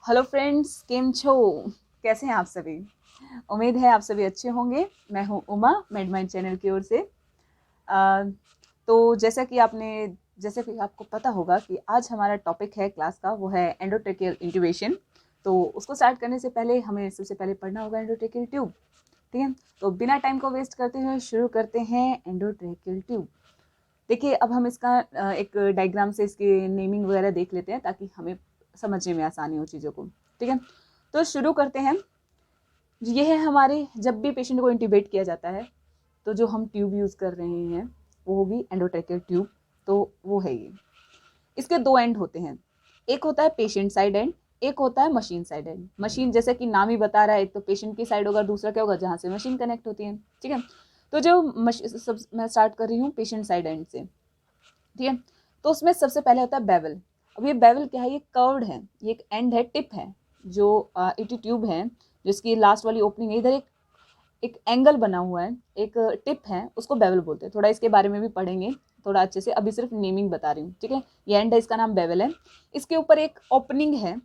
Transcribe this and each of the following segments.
Hello friends, केम छो? कैसे हैं आप सभी? उम्मीद है आप सभी अच्छे होंगे। मैं हूं उमा, मेडमाइंड चैनल की ओर से। तो जैसे कि आपको पता होगा कि आज हमारा टॉपिक है क्लास का, वो है एंडोट्रेकियल इंट्यूबेशन। तो उसको स्टार्ट करने से पहले हमें सबसे पहले पढ़ना होगा एंडोट्रेकियल ट्यूब। ठीक है, तो बिना टाइम को वेस्ट करते हुए शुरू करते हैं एंडोट्रेकियल ट्यूब। देखिए, अब हम इसका एक डायग्राम से इसकी नेमिंग वगैरह देख लेते हैं ताकि हमें समझने में आसानी हो चीज़ों को। ठीक है, तो शुरू करते हैं। ये है हमारे, जब भी पेशेंट को इंट्यूबेट किया जाता है तो जो हम ट्यूब यूज़ कर रहे हैं वो होगी एंडोट्रेकियल ट्यूब। तो वो है ये। इसके दो एंड होते हैं, एक होता है पेशेंट साइड एंड, एक होता है मशीन साइड एंड। मशीन जैसे कि नाम ही बता रहा है, एक तो पेशेंट की साइड होगा, दूसरा क्या होगा, जहाँ से मशीन कनेक्ट होती है। ठीक है, तो जो मैं स्टार्ट कर रही हूँ पेशेंट साइड एंड से। ठीक है, तो उसमें सबसे पहले होता है बेवल। अब ये बेवल क्या है, ये कर्व्ड है, ये एक एंड है, टिप है। जो ईटी ट्यूब है, जिसकी लास्ट वाली ओपनिंग है, इधर एक एंगल बना हुआ है, एक टिप है, उसको बेवल बोलते हैं। थोड़ा इसके बारे में भी पढ़ेंगे थोड़ा अच्छे से, अभी सिर्फ नेमिंग बता रही हूँ। ठीक है, ये एंड है, इसका नाम बेवल है। इसके ऊपर एक ओपनिंग है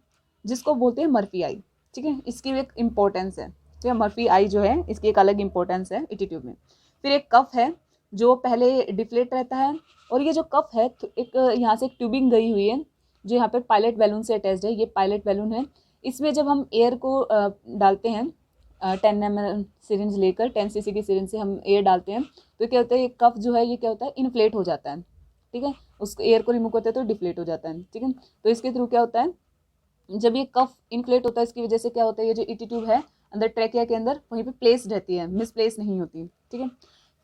जिसको बोलते हैं मर्फी आई। ठीक है, इसकी एक इम्पोर्टेंस है। ठीक है, मर्फी आई जो है इसकी एक अलग इंपॉर्टेंस है ईटी ट्यूब में। फिर एक कफ है जो पहले डिफ्लेट रहता है, और ये जो कफ है एक यहाँ से एक ट्यूबिंग गई हुई है जो यहाँ पे पायलट बैलून से अटैच्ड है। ये पायलट बैलून है, इसमें जब हम एयर को डालते हैं 10 ml सिरिंज लेकर, 10 cc की सिरिंज से हम एयर डालते हैं, तो क्या होता है, ये कफ जो है ये क्या होता है, इन्फ्लेट हो जाता है। ठीक है, उस एयर को रिमूव करते हैं तो डिफ्लेट हो जाता है। ठीक है, तो इसके थ्रू क्या होता है, जब ये कफ इन्फ्लेट होता है इसकी वजह से क्या होता है, ये जो ईटी ट्यूब है अंदर ट्रैकिया के अंदर वहीं पे प्लेस रहती है, मिसप्लेस नहीं होती। ठीक है,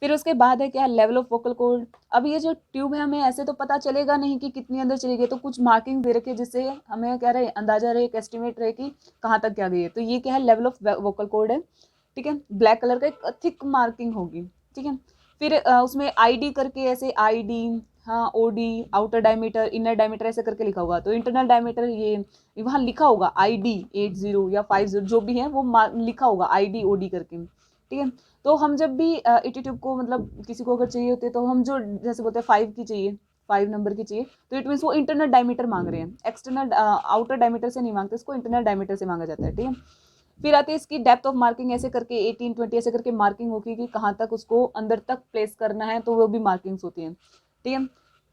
फिर उसके बाद है क्या, लेवल ऑफ वोकल कॉर्ड। अब ये जो ट्यूब है हमें ऐसे तो पता चलेगा नहीं कि कितनी अंदर चली गई, तो कुछ मार्किंग दे रखी है जिससे हमें क्या रहे, अंदाजा रहे, एक एस्टिमेट रहे कि कहाँ तक क्या गई है। तो ये क्या है, लेवल ऑफ वोकल कॉर्ड है। ठीक है, ब्लैक कलर का एक थिक मार्किंग होगी। ठीक है, फिर उसमें आईडी करके, ऐसे आईडी, हाँ OD, outer diameter, inner diameter ऐसे करके लिखा होगा। तो इंटरनल डायमीटर ये वहाँ लिखा होगा ID 80 या 50 जो भी है वो लिखा होगा ID OD करके। ठीक है, तो हम जब भी ईटी ट्यूब को मतलब किसी को अगर चाहिए होते तो हम जो जैसे बोलते हैं 5 की चाहिए, 5 नंबर की चाहिए, तो इट मीन्स वो इंटरनल डायमीटर मांग रहे हैं, एक्सटर्नल आउटर डायमीटर से नहीं मांगते, इसको इंटरनल डायमीटर से मांगा जाता है। ठीक है, फिर आती है इसकी डेप्थ ऑफ मार्किंग, ऐसे करके 18 20 ऐसे करके मार्किंग होगी कि कहाँ तक उसको अंदर तक प्लेस करना है, तो वो भी मार्किंग्स होती हैं। ठीक है,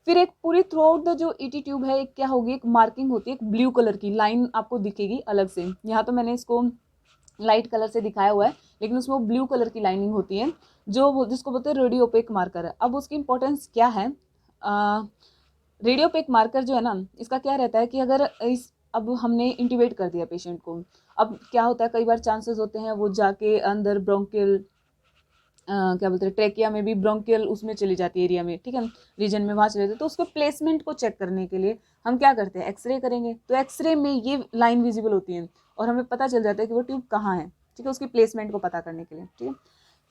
फिर एक पूरी थ्रू आउट द जो ईटी ट्यूब है, एक क्या होगी, एक मार्किंग होती है, एक ब्लू कलर की लाइन आपको दिखेगी अलग से। यहाँ तो मैंने इसको लाइट कलर से दिखाया हुआ है, लेकिन उसमें वो ब्लू कलर की लाइनिंग होती है जो जिसको बोलते हैं रेडियो ओपेक मार्कर है। अब उसकी इंपॉर्टेंस क्या है, रेडियो ओपेक मार्कर जो है ना, इसका क्या रहता है कि अगर इस अब हमने इंट्यूबेट कर दिया पेशेंट को, अब क्या होता है, कई बार चांसेस होते हैं वो जाके अंदर ब्रोंकियल क्या बोलते हैं, ट्रेकिया में भी ब्रोंकियल उसमें चली जाती है एरिया में। ठीक है, रीजन में वहाँ चले जाते हैं, तो उसको प्लेसमेंट को चेक करने के लिए हम क्या करते हैं, एक्सरे करेंगे। तो एक्सरे में ये लाइन विजिबल होती है और हमें पता चल जाता है कि वो ट्यूब कहाँ है। ठीक है, उसकी प्लेसमेंट को पता करने के लिए। ठीक है,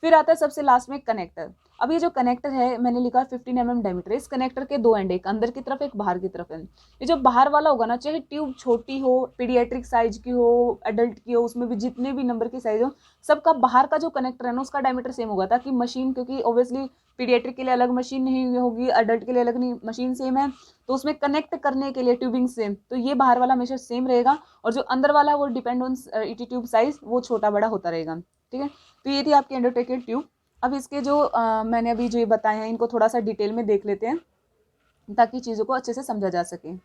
फिर आता है सबसे लास्ट में कनेक्टर। अब ये जो कनेक्टर है मैंने लिखा 15 mm डायमीटर, इस कनेक्टर के दो एंड, एक अंदर की तरफ एक बाहर की तरफ है। ये जो बाहर वाला होगा ना, चाहे ट्यूब छोटी हो, पीडियाट्रिक साइज की हो, एडल्ट की हो, उसमें भी जितने भी नंबर की साइज हो, सबका बाहर का जो कनेक्टर है ना उसका डायमीटर सेम होगा, ताकि मशीन, क्योंकि ऑब्वियसली पीडियाट्रिक के लिए अलग मशीन नहीं होगी, अडल्ट के लिए अलग नहीं, मशीन सेम है, तो उसमें कनेक्ट करने के लिए ट्यूबिंग सेम, तो ये बाहर वाला हमेशा सेम रहेगा, और जो अंदर वाला वो depend on ET tube size, वो छोटा बड़ा होता रहेगा। ठीक है, तो ये थी आपकी एंडोट्रेकियल ट्यूब। अब इसके जो मैंने अभी जो ये बताए हैं इनको थोड़ा सा डिटेल में देख लेते हैं ताकि चीज़ों को अच्छे से समझा जा सके।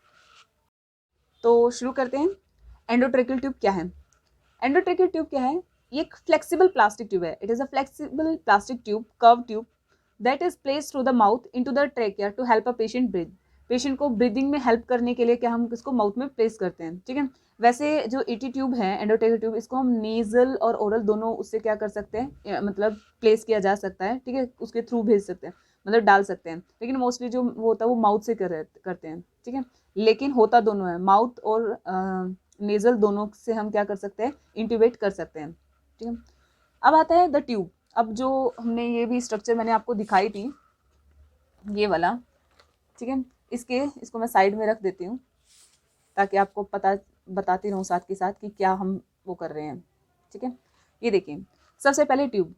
तो शुरू करते हैं, एंडोट्रेकियल ट्यूब क्या है। एंडोट्रेकियल ट्यूब क्या है, ये एक फ्लेक्सिबल प्लास्टिक ट्यूब है। It is a flexible plastic tube, curve tube that is placed through the mouth into the trachea to help a patient breath. Patient को ब्रीदिंग में help करने के लिए क्या हम इसको माउथ में प्लेस करते हैं। ठीक है, वैसे जो ईटी ट्यूब है एंडोट्रेकियल ट्यूब, इसको हम नेजल और ओरल दोनों उससे क्या कर सकते हैं, मतलब प्लेस किया जा सकता है। ठीक है, उसके थ्रू भेज सकते हैं, मतलब डाल सकते हैं, लेकिन मोस्टली जो वो होता है वो माउथ से करते हैं। ठीक है, लेकिन होता दोनों है, माउथ और नेजल दोनों से हम क्या कर सकते हैं, इंट्यूबेट कर सकते हैं। ठीक है, अब आता है द ट्यूब। अब जो हमने ये भी स्ट्रक्चर मैंने आपको दिखाई थी, ये वाला। ठीक है, इसको मैं साइड में रख देती हूँ ताकि आपको बताती रहूँ साथ के साथ कि क्या हम वो कर रहे हैं। ठीक है, ये देखिए, सबसे पहले tube,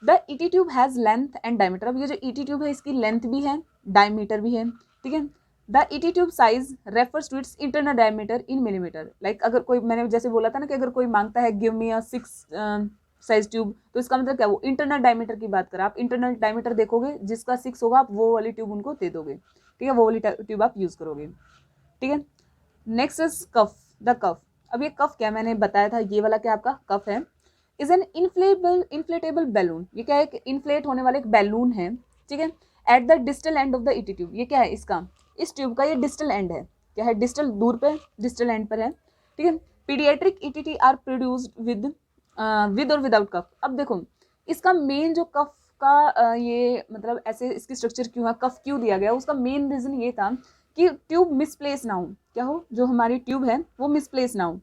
the ET tube has length and diameter. अब ये जो ईटी ट्यूब है इसकी लेंथ भी है, डायमीटर भी है। ठीक है, the ET tube size refers to its internal diameter in millimetre. Like अगर कोई, मैंने जैसे बोला था ना कि अगर कोई मांगता है गिव मी अ 6 साइज ट्यूब, तो इसका मतलब क्या, वो इंटरनल डायमीटर की बात करें। आप इंटरनल डायमीटर देखोगे, जिसका 6 होगा आप वो वाली ट्यूब उनको दे दोगे, ठीक है, वो वाली ट्यूब आप यूज करोगे, ठीक है। नेक्स्ट इज कफ, द कफ। अब ये कफ क्या, मैंने बताया था ये वाला क्या आपका कफ है, इज एन इन्फ्लेटेबल बैलून। ये क्या है, इन्फ्लेट होने वाला एक बैलून है, ठीक है, at the distal end of the ET tube. ये क्या है इसका, इस ट्यूब का ये डिस्टल एंड है, क्या है, डिस्टल दूर पे डिस्टल एंड पर है, ठीक है। Paediatric ETT are produced with और विदाउट कफ। अब देखो इसका मेन जो कफ का ये मतलब ऐसे इसकी स्ट्रक्चर क्यों है, कफ क्यों दिया गया, उसका मेन रीजन ये था कि ट्यूब मिसप्लेस ना हो, क्या हो, जो हमारी ट्यूब है वो मिसप्लेस ना हो।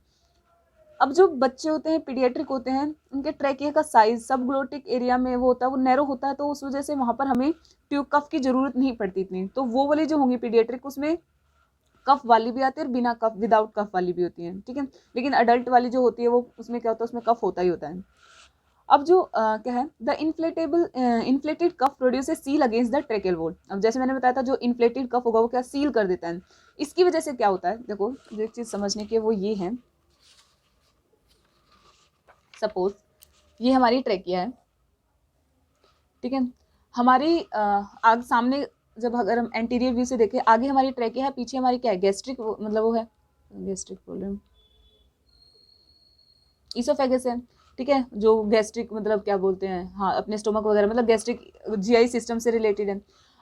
अब जो बच्चे होते हैं पीडियाट्रिक होते हैं, उनके ट्रैकिया का साइज सब ग्लोटिक एरिया में वो होता है, वो नैरो होता है, तो उस वजह से वहाँ पर हमें ट्यूब कफ की जरूरत नहीं पड़ती इतनी। तो वो वाली जो होंगी पीडियाट्रिक, उसमें कफ वाली भी आती है और बिना कफ विदाउट कफ वाली भी होती है, ठीक है। लेकिन अडल्ट वाली जो होती है वो उसमें क्या होता है, उसमें कफ होता ही होता है। अब जो क्या है, the inflated cuff produces seal against the tracheal wall. अब जैसे मैंने बताया था, जो इन्फ्लेटेड कफ होगा वो क्या सील कर देता है। इसकी वजह से क्या होता है, देखो जो एक चीज समझने की वो ये है, सपोज ये हमारी ट्रेकिया है, ठीक है, हमारी आग सामने, जब अगर हम एंटीरियर व्यू से देखें, आगे हमारी ट्रेकिया है, पीछे हमारी क्या है, गैस्ट्रिक, मतलब वो है गैस्ट्रिक प्रॉब्लम, ईसोफेगस है, ठीक है, जो गैस्ट्रिक मतलब क्या बोलते हैं, हाँ अपने स्टोमक वगैरह, मतलब गैस्ट्रिक जीआई सिस्टम से रिलेटेड है।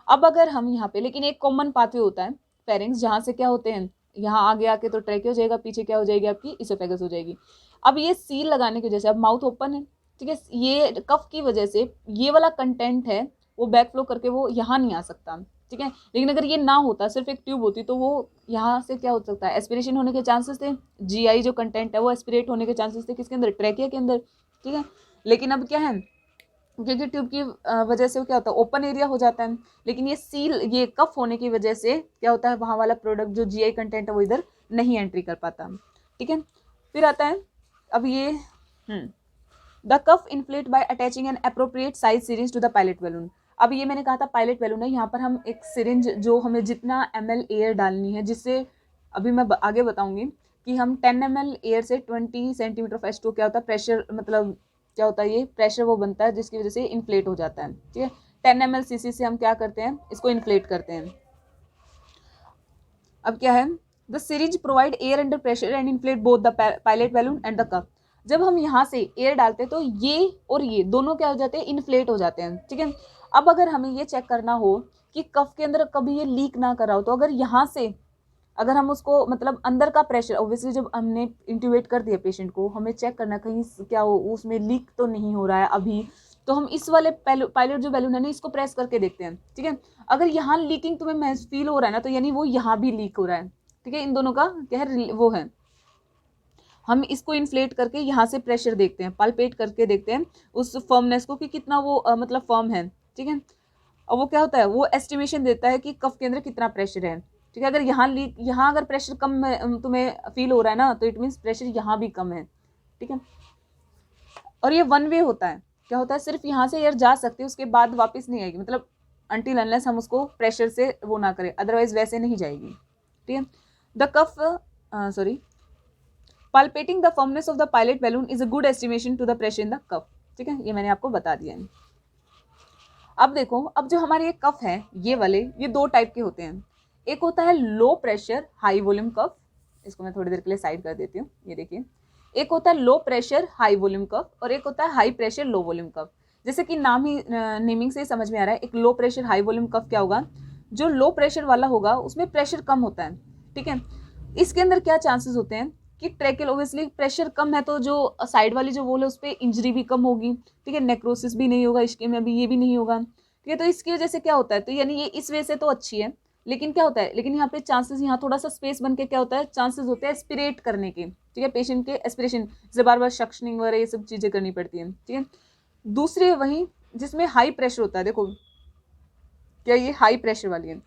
अब अगर हम यहाँ पे, लेकिन एक कॉमन पाथवे होता है फेरिंग्स, जहाँ से क्या होते हैं, यहाँ आगे आके तो ट्रेकिया हो जाएगा, पीछे क्या हो जाएगी आपकी ईसोफेगस हो जाएगी। अब ये सील लगाने की वजह से अब माउथ ओपन है, ठीक है, ये कफ की वजह से ये वाला कंटेंट है वो बैक फ्लो करके वो यहाँ नहीं आ सकता, ठीक है। लेकिन अगर ये ना होता, सिर्फ एक ट्यूब होती, तो वो यहाँ से क्या हो सकता है, एस्पिरेशन होने के चांसेस थे, जीआई जो कंटेंट है वो एस्पिरेट होने के चांसेस थे, किसके अंदर, ट्रैकिया के अंदर, ठीक है। लेकिन अब क्या है, क्योंकि ट्यूब की वजह से क्या होता है, ओपन एरिया हो जाता है, लेकिन ये सील, ये कफ होने की वजह से क्या होता है, वहाँ वाला प्रोडक्ट जो जीआई कंटेंट है वो इधर नहीं एंट्री कर पाता, ठीक है। फिर आता है अब ये the cuff inflate by attaching an appropriate size syringe to the pilot balloon. अब ये मैंने कहा था पायलट बैलून है, यहाँ पर हम एक सिरिंज जो हमें जितना ml एयर डालनी है, जिससे अभी मैं आगे बताऊंगी कि हम 10 ml एयर से 20 सेंटीमीटर ऑफ H2 क्या होता है, प्रेशर, मतलब क्या होता है, ये प्रेशर वो बनता है जिसकी वजह से इन्फ्लेट हो जाता है, ठीक है। 10 ml cc से हम क्या करते हैं, इसको इन्फ्लेट करते हैं। अब क्या है, the syringe provide air under pressure and inflate both the pilot balloon and the cuff. जब हम यहाँ से एयर डालते हैं तो ये और ये दोनों क्या हो जाते हैं, इन्फ्लेट हो जाते हैं, ठीक है। अब अगर हमें ये चेक करना हो कि कफ के अंदर कभी ये लीक ना करा हो, तो अगर यहाँ से अगर हम उसको मतलब अंदर का प्रेशर, ऑब्वियसली जब हमने इंट्यूबेट कर दिया पेशेंट को, हमें चेक करना कहीं क्या हो, उसमें लीक तो नहीं हो रहा है अभी, तो हम इस वाले पायलट जो बैलून है ना, इसको प्रेस करके देखते हैं, ठीक है। अगर यहाँ लीकिंग तुम्हें फील हो रहा है ना, तो यानी वो यहाँ भी लीक हो रहा है, ठीक है। इन दोनों का क्या है, वो है, हम इसको इन्फ्लेट करके यहाँ से प्रेशर देखते हैं, पाल्पेट करके देखते हैं उस फर्मनेस को कि कितना वो मतलब फर्म है, ठीक है। और वो क्या होता है, वो एस्टिमेशन देता है कि कफ के अंदर कितना प्रेशर है, ठीक है। अगर यहाँ लीक, यहाँ अगर प्रेशर कम तुम्हें फील हो रहा है ना, तो इट मीन्स प्रेशर यहाँ भी कम है, ठीक है। और ये वन वे होता है, क्या होता है, सिर्फ यहाँ से एयर जा सकती है, उसके बाद वापस नहीं आएगी, मतलब अनटिल अनलेस हम उसको प्रेशर से वो ना करें, अदरवाइज वैसे नहीं जाएगी, ठीक है। The cuff palpating the firmness of the pilot balloon is a good estimation to the pressure in the cuff, ठीक है, ये मैंने आपको बता दिया है। अब देखो, अब जो हमारे ये कफ है, ये वाले, ये दो टाइप के होते हैं। एक होता है लो प्रेशर हाई वॉल्यूम कफ, इसको मैं थोड़ी देर के लिए साइड कर देती हूँ, ये देखिए। एक होता है लो प्रेशर हाई वॉल्यूम कफ और एक होता है हाई प्रेशर लो वॉल्यूम कफ। जैसे कि नाम ही नेमिंग से ही समझ में आ रहा है, एक लो प्रेशर हाई वॉल्यूम कफ क्या होगा, जो लो प्रेशर वाला होगा उसमें प्रेशर कम होता है, ठीक है। इसके अंदर क्या चांसेस होते हैं कि ट्रैकियल, ऑब्वियसली प्रेशर कम है तो जो साइड वाली जो वॉल है उस पर इंजरी भी कम होगी, ठीक है, नेक्रोसिस भी नहीं होगा, इसके में अभी ये भी नहीं होगा, ठीक है। तो इसकी वजह से क्या होता है, तो यानी ये इस वजह से तो अच्छी है, लेकिन क्या होता है, लेकिन यहाँ पे चांसेस, यहाँ थोड़ा सा स्पेस बन के क्या होता है, चांसेस होते हैं एस्पिरेट करने के, ठीक है, पेशेंट के एस्पिरेशन से बार बार सक्शनिंग वगैरह ये सब चीज़ें करनी पड़ती हैं, ठीक है। दूसरी वही जिसमें हाई प्रेशर होता है, देखो क्या ये हाई प्रेशर वाली है,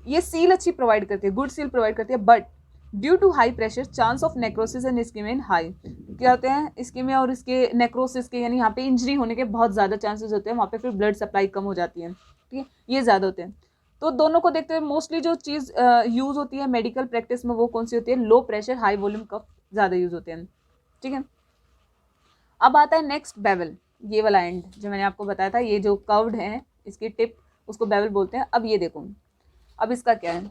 ये सील अच्छी प्रोवाइड करती है, गुड सील प्रोवाइड करती है, but due to high pressure chance of necrosis and ischaemia in high. क्या होते हैं, इस्कीमिया और इसके नेक्रोसिस के, यानी यहाँ पे इंजरी होने के बहुत ज़्यादा चांसेस होते हैं, वहाँ पे फिर ब्लड सप्लाई कम हो जाती है, ठीक है, ये ज़्यादा होते हैं। तो दोनों को देखते हुए मोस्टली जो चीज़ यूज़ होती है मेडिकल प्रैक्टिस में वो कौन सी होती है, लो प्रेशर हाई वॉल्यूम कफ ज़्यादा यूज़ होते हैं, ठीक है। अब आता है नेक्स्ट बेवल, ये वाला एंड जो मैंने आपको बताया था, ये जो कर्व्ड है इसकी टिप उसको बेवल बोलते हैं। अब ये देखो, अब इसका क्या है,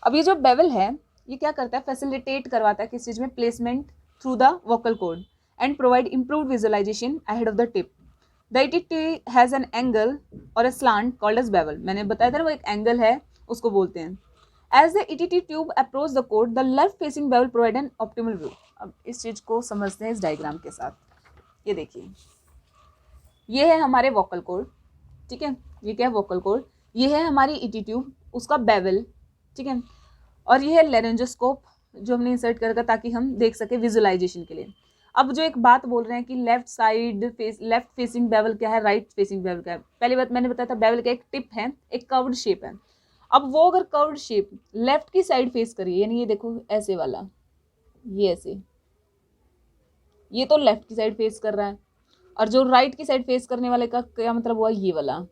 अब ये जो बेवल है ये क्या करता है, फैसिलिटेट करवाता है किस चीज़ में, placement through the vocal cord and provide improve visualisation ahead of the tip. The ETT has an angle और a slant called as bevel, मैंने बताया था ना वो एक एंगल है उसको बोलते हैं। As the ETT tube approach the cord the left facing bevel provide an optimal view. अब इस चीज़ को समझते हैं इस डायग्राम के साथ। ये देखिए, ये है हमारे वोकल कॉर्ड, ठीक है, ये क्या है वोकल कॉर्ड, ये है हमारी ईटी ट्यूब उसका बेवल, ठीक है, और ये है लेरेंजोस्कोप जो हमने इंसर्ट कर रखा ताकि हम देख सके विजुअलाइजेशन के लिए। अब जो एक बात बोल रहे हैं कि लेफ्ट फेसिंग बेवल क्या है, राइट फेसिंग बेवल क्या है, पहली बात मैंने बताया था बेवल का एक टिप है, एक कर्व्ड शेप है। अब वो अगर कर्व्ड शेप लेफ्ट की साइड फेस करिए, यानी ये देखो ऐसे वाला, ये ऐसे, ये तो लेफ्ट की साइड फेस कर रहा है, और जो राइट की साइड फेस करने वाले का क्या मतलब हुआ, ये वाला,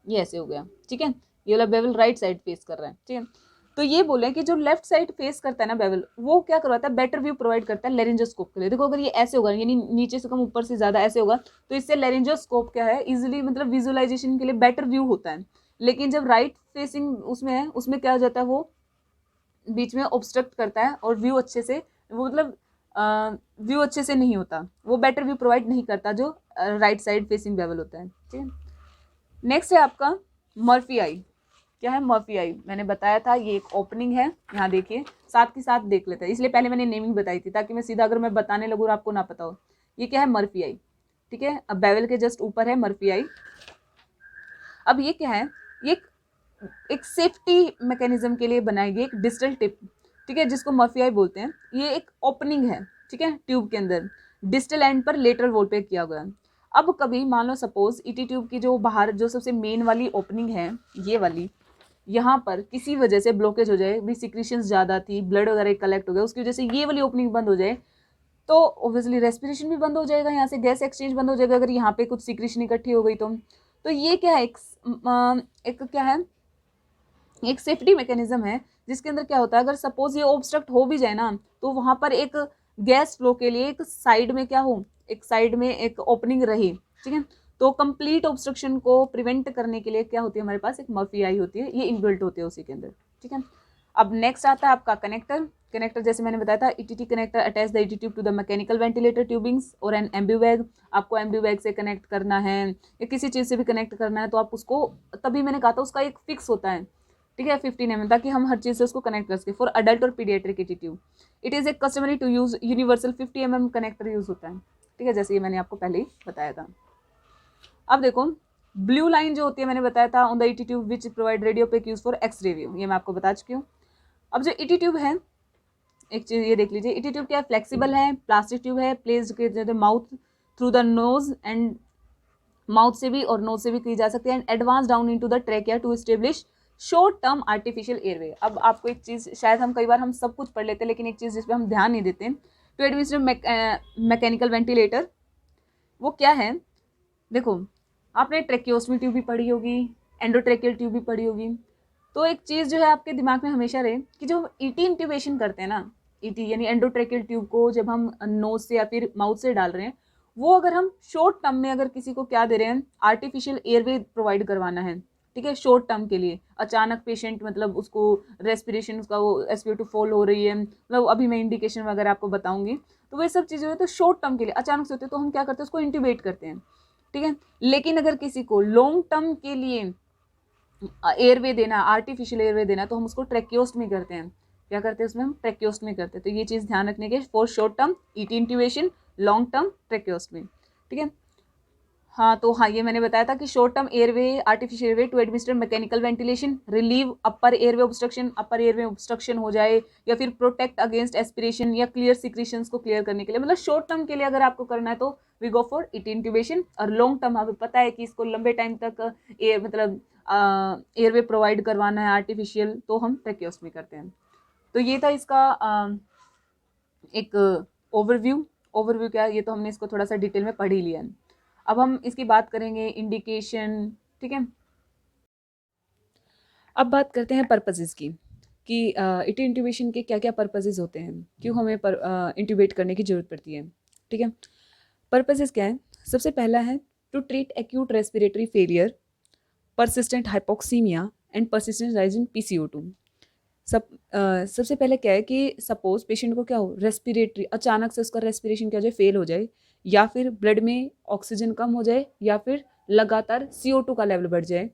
ये ऐसे हो गया, ठीक है, ये वाला बेवल राइट साइड फेस कर रहा है, ठीक है। तो ये बोले कि जो लेफ्ट साइड फेस करता है ना बेवल, वो क्या करवाता है, बेटर व्यू प्रोवाइड करता है लेरिंजोस्कोप के लिए। देखो अगर ये ऐसे होगा, यानी नीचे से कम ऊपर से ज्यादा ऐसे होगा, तो इससे लेरिंजोस्कोप क्या है, इजिली मतलब विजुअलाइजेशन के लिए बेटर व्यू होता है। लेकिन जब राइट फेसिंग उसमें है, उसमें क्या हो जाता है, वो बीच में ऑब्स्ट्रक्ट करता है और व्यू अच्छे से, वो मतलब व्यू अच्छे से नहीं होता, वो बेटर व्यू प्रोवाइड नहीं करता जो राइट साइड फेसिंग बेवल होता है, ठीक है। नेक्स्ट है आपका मर्फी आई। क्या है मर्फी आई, मैंने बताया था ये एक ओपनिंग है, यहाँ देखिए साथ के साथ देख लेते हैं, इसलिए पहले मैंने नेमिंग बताई थी ताकि मैं सीधा अगर मैं बताने लगूँ और आपको ना पता हो। ये क्या है, मर्फी आई, ठीक है। अब बेवल के जस्ट ऊपर है मर्फी आई। अब ये क्या है, ये एक सेफ्टी मैकेनिज्म के लिए बनाई गई एक डिजिटल टिप, ठीक है, जिसको मर्फी आई बोलते हैं। ये एक ओपनिंग है, ठीक है, ट्यूब के अंदर डिजिटल एंड पर लेटरल वॉल पे किया गया। अब कभी मान लो सपोज ईटी ट्यूब की जो बाहर जो सबसे मेन वाली ओपनिंग है, ये वाली, यहाँ पर किसी वजह से ब्लॉकेज हो जाए, भी सिक्रीशंस ज़्यादा थी, ब्लड वगैरह कलेक्ट हो गया, उसकी वजह से ये वाली ओपनिंग बंद हो जाए, तो ऑब्वियसली रेस्पिरेशन भी बंद हो जाएगा, यहाँ से गैस एक्सचेंज बंद हो जाएगा अगर यहाँ पे कुछ सिक्रीशन इकट्ठी हो गई तो ये क्या है, एक क्या है, एक सेफ्टी मैकेनिज्म है जिसके अंदर क्या होता है, अगर सपोज ये ऑब्स्ट्रक्ट हो भी जाए ना, तो वहां पर एक गैस फ्लो के लिए एक साइड में क्या हो, एक साइड में एक ओपनिंग रही, ठीक है। तो कंप्लीट ऑब्स्ट्रक्शन को प्रिवेंट करने के लिए क्या होती है, हमारे पास एक मर्फी आई होती है, ये इनबिल्ट होती है उसी के अंदर, ठीक है। अब नेक्स्ट आता है आपका कनेक्टर। कनेक्टर जैसे मैंने बताया था, ETT connector attach the ET tube to the mechanical ventilator tubings और एन एम्बीवैग। आपको एम्बीवैग से कनेक्ट करना है या किसी चीज़ से भी कनेक्ट करना है, तो आप उसको, तभी मैंने कहा था उसका एक फिक्स होता है, ठीक है, 15 mm, ताकि हम हर चीज़ से उसको कनेक्ट कर सके। फॉर अडल्ट और paediatric ET tube it is a customary to use universal 50 mm connector use होता है, ठीक है, जैसे ये मैंने आपको पहले ही बताया था। अब देखो ब्लू लाइन जो होती है, मैंने बताया था on the ET tube which provide radio pack use for X ray view, ये मैं आपको बता चुकी हूँ। अब जो ईटी ट्यूब है, एक चीज़ ये देख लीजिए, ईटी ट्यूब क्या है, फ्लेक्सिबल है, प्लास्टिक ट्यूब है, placed mouth through the nose and mouth से भी और नोज से भी की जा सकती है, and advance down into the trachea to establish short term artificial airway. अब आपको एक चीज़, शायद हम कई बार हम सब कुछ पढ़ लेते हैं, लेकिन एक चीज़ जिस पे हम ध्यान नहीं देते, टू एडमिनिस्टर मैकेनिकल वेंटिलेटर, वो क्या है, देखो आपने ट्रेकियोस्मी ट्यूब भी पढ़ी होगी, एंडोट्रेकियल ट्यूब भी पढ़ी होगी, तो एक चीज़ जो है आपके दिमाग में हमेशा रहे कि जो ईटी इंट्यूबेशन करते हैं ना, ईटी यानी एंडोट्रेकियल ट्यूब को जब हम नोज से या फिर माउथ से डाल रहे हैं, वो अगर हम शॉर्ट टर्म में अगर किसी को क्या दे रहे हैं, आर्टिफिशियल एयरवे प्रोवाइड करवाना है, ठीक है, शॉर्ट टर्म के लिए, अचानक पेशेंट मतलब उसको रेस्पिरेशन उसका वो SpO2 फॉल हो रही है, मतलब अभी मैं इंडिकेशन वगैरह आपको बताऊंगी, तो वह सब चीज़ें तो शॉर्ट टर्म के लिए अचानक से होते हैं, तो हम क्या करते हैं, उसको इंट्यूबेट करते हैं, ठीक है। लेकिन अगर किसी को लॉन्ग टर्म के लिए एयरवे देना, आर्टिफिशियल एयरवे देना, तो हम उसको ट्रेक्योस्टमी करते हैं, क्या करते हैं उसमें, हम ट्रेक्योस्टमी करते हैं। तो ये चीज़ ध्यान रखने के, for short term ET intubation, long term tracheostomy, ठीक है। हाँ, तो हाँ ये मैंने बताया था कि short term airway, artificial airway to administer mechanical ventilation, relieve upper airway obstruction, upper airway obstruction हो जाए, या फिर प्रोटेक्ट अगेंस्ट एस्पिरेशन या क्लियर सिक्रीशंस को क्लियर करने के लिए, मतलब शॉर्ट टर्म के लिए अगर आपको करना है तो we go for ET intubation, और लॉन्ग टर्म हमें पता है कि इसको लंबे टाइम तक मतलब एयरवे प्रोवाइड करवाना है आर्टिफिशियल, तो हम ट्रेक्योस्टमी करते हैं। तो ये था इसका एक ओवरव्यू क्या है, ये तो हमने इसको थोड़ा सा डिटेल में पढ़ ही लिया है। अब हम इसकी बात करेंगे इंडिकेशन, ठीक है। अब बात करते हैं पर्पसेस की कि ईटी इंट्यूबेशन के क्या क्या पर्पसेस होते हैं, क्यों हमें इंट्यूबेट करने की ज़रूरत पड़ती है। ठीक है, पर्पसेस क्या है। सबसे पहला है to treat acute respiratory failure, persistent hypoxaemia and persistent rise in PCO2। सबसे पहले क्या है कि सपोज पेशेंट को क्या हो, रेस्पिरेटरी अचानक से उसका रेस्पिरेशन क्या हो जाए, फेल हो जाए, या फिर ब्लड में ऑक्सीजन कम हो जाए, या फिर लगातार CO2 का लेवल बढ़ जाए,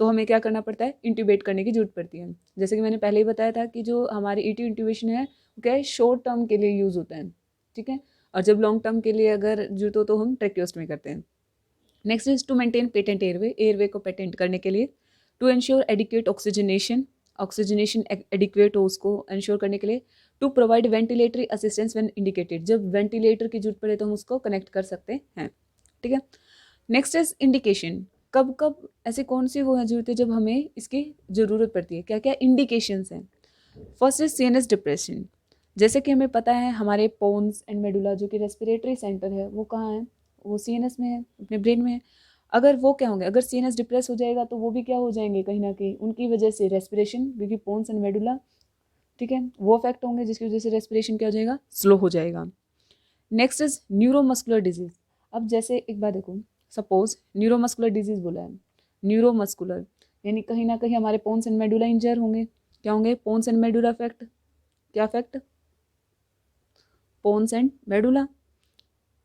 तो हमें क्या करना पड़ता है, इंट्यूबेट करने की जरूरत पड़ती है। जैसे कि मैंने पहले ही बताया था कि जो हमारी ईटी इंट्यूबेशन है वो क्या है, शॉर्ट टर्म के लिए यूज़ होता है। ठीक है, और जब लॉन्ग टर्म के लिए अगर जरूरत हो तो हम ट्रेक्योस्टमी करते हैं। Next is to maintain patent airway को पेटेंट करने के लिए, to ensure adequate oxygenation adequate हो उसको इंश्योर करने के लिए, to provide ventilatory assistance when indicated, जब वेंटिलेटर की जरूरत पड़े तो हम उसको कनेक्ट कर सकते हैं। ठीक है, नेक्स्ट इज इंडिकेशन, कब कब ऐसे कौन सी वो है जरूरत है जब हमें इसकी ज़रूरत पड़ती है, क्या क्या इंडिकेशंस हैं। फर्स्ट इज CNS डिप्रेशन, जैसे कि हमें पता है हमारे पोन्स एंड मेडुला जो कि रेस्पिरेटरी सेंटर है वो कहाँ है, वो CNS में है, अपने ब्रेन में है। अगर वो क्या होंगे, अगर CNS डिप्रेस हो जाएगा तो वो भी क्या हो जाएंगे, कहीं ना कहीं उनकी वजह से रेस्पिरेशन, क्योंकि पोन्स एंड मेडुला, ठीक है, वो अफेक्ट होंगे, जिसकी वजह से रेस्पिरेशन क्या हो जाएगा, स्लो हो जाएगा। Next is neuromuscular disease. अब जैसे एक बात देखो, सपोज न्यूरोमस्कुलर डिजीज बोला है, न्यूरोमस्कुलर यानी कहीं ना कहीं हमारे पोन्स एंड मेडुला इंजर होंगे, क्या होंगे, पोन्स एंड मेडुला अफेक्ट, क्या अफेक्ट, पोन्स एंड मेडुला,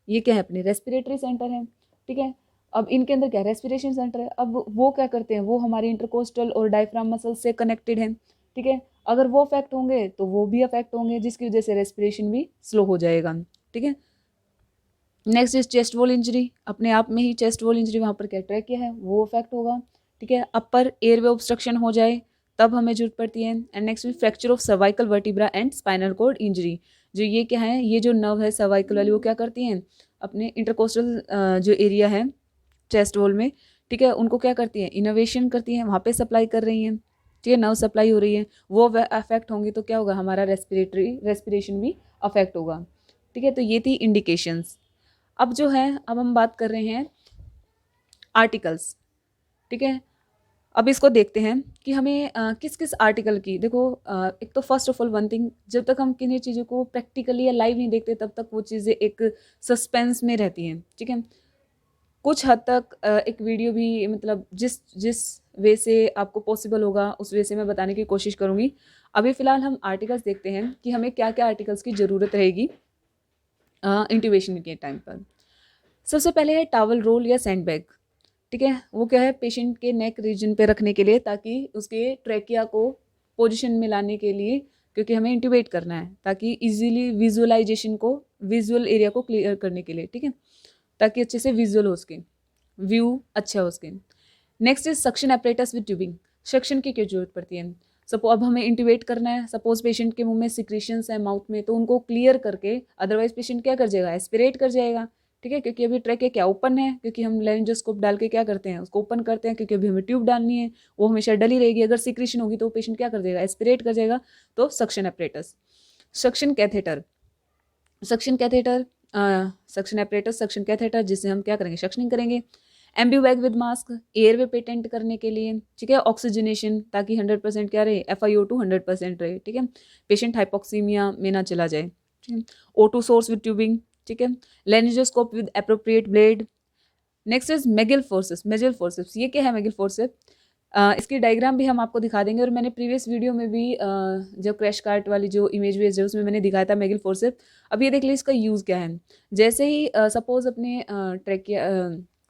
ये क्या है, अपने रेस्पिरेटरी सेंटर है। ठीक है, अब इनके अंदर क्या रेस्पिरेशन सेंटर है, अब वो क्या करते हैं, वो हमारे इंटरकोस्टल और डायफ्राम मसल से कनेक्टेड हैं। ठीक है, अगर वो अफेक्ट होंगे तो वो भी अफेक्ट होंगे, जिसकी वजह से रेस्पिरेशन भी स्लो हो जाएगा। ठीक है, next is chest wall injury, अपने आप में ही चेस्ट वॉल इंजरी, वहाँ पर क्या ट्रैकिया है वो अफेक्ट होगा। ठीक है, अपर एयरवे ऑब्स्ट्रक्शन हो जाए तब हमें जरूरत पड़ती है। And next is fracture of cervical vertebra and spinal cord injury, जो ये क्या है, ये जो नर्व है सर्वाइकल वाली, वो क्या करती हैं, अपने इंटरकोस्टल जो एरिया है चेस्ट वॉल में, ठीक है, उनको क्या करती हैं, इनोवेशन करती हैं, वहाँ पे सप्लाई कर रही हैं। ठीक है, नर्व सप्लाई हो रही है, वो अफेक्ट होंगी तो क्या होगा, हमारा रेस्पिरेशन भी अफेक्ट होगा। ठीक है, तो ये थी इंडिकेशंस। अब जो है, अब हम बात कर रहे हैं आर्टिकल्स। ठीक है, अब इसको देखते हैं कि हमें किस किस आर्टिकल की, देखो एक तो first of all one thing, जब तक हम किन्हीं चीज़ों को प्रैक्टिकली या लाइव नहीं देखते तब तक वो चीज़ें एक सस्पेंस में रहती हैं। ठीक है, कुछ हद तक एक वीडियो भी, मतलब जिस जिस वे से आपको पॉसिबल होगा उस वे से मैं बताने की कोशिश करूँगी। अभी फ़िलहाल हम आर्टिकल्स देखते हैं कि हमें क्या क्या आर्टिकल्स की ज़रूरत रहेगी इंट्यूबेशन के टाइम पर। सबसे पहले है टावल रोल या सैंडबैग। ठीक है, वो क्या है, पेशेंट के नेक रीजन पे रखने के लिए, ताकि उसके ट्रैकिया को पोजीशन में लाने के लिए, क्योंकि हमें इंट्यूबेट करना है, ताकि इजीली विजुअलाइजेशन को, विजुअल एरिया को क्लियर करने के लिए। ठीक है, ताकि अच्छे से विजुअल हो उसके, व्यू अच्छा हो उसके। Next is suction apparatus with tubing, suction की क्यों जरूरत पड़ती है, सपोज अब हमें इंट्यूबेट करना है, सपोज पेशेंट के मुंह में सिक्रीशंस है माउथ में, तो उनको क्लियर करके, अदरवाइज पेशेंट क्या कर जाएगा, एस्पिरेट कर जाएगा। ठीक है, क्योंकि अभी ट्रैक क्या ओपन है, क्योंकि हम लेरिंजोस्कोप डाल के क्या करते हैं, उसको ओपन करते हैं, क्योंकि अभी हमें ट्यूब डालनी है, वो हमेशा डली रहेगी, अगर सिक्रीशन होगी तो पेशेंट क्या कर जाएगा, एस्पिरेट कर जाएगा। तो suction apparatus. Suction catheter, suction catheter, suction apparatus, suction catheter, जिससे हम क्या करेंगे, सक्शनिंग करेंगे। एम्ब्यूबैग विद मास्क, एयरवे पेटेंट करने के लिए। ठीक है, ऑक्सीजनेशन, ताकि 100% क्या रहे, FiO2 100% रहे। ठीक है, पेशेंट हाइपोक्सीमिया में ना चला जाए। ठीक है, O2 सोर्स विद ट्यूबिंग। ठीक है, laryngoscope with appropriate blade. Next is Magill forces, Magill forceps, ये क्या है मेगिल फोर्सेप, इसकी डायग्राम भी हम आपको दिखा देंगे, और मैंने प्रीवियस वीडियो में भी जो क्रैश कार्ट वाली जो इमेज बेस्ड है उसमें मैंने दिखाया था मेगिल फोर्सेप। अब ये देख लीजिए इसका यूज़ क्या है। जैसे ही सपोज अपने ट्रैकिया,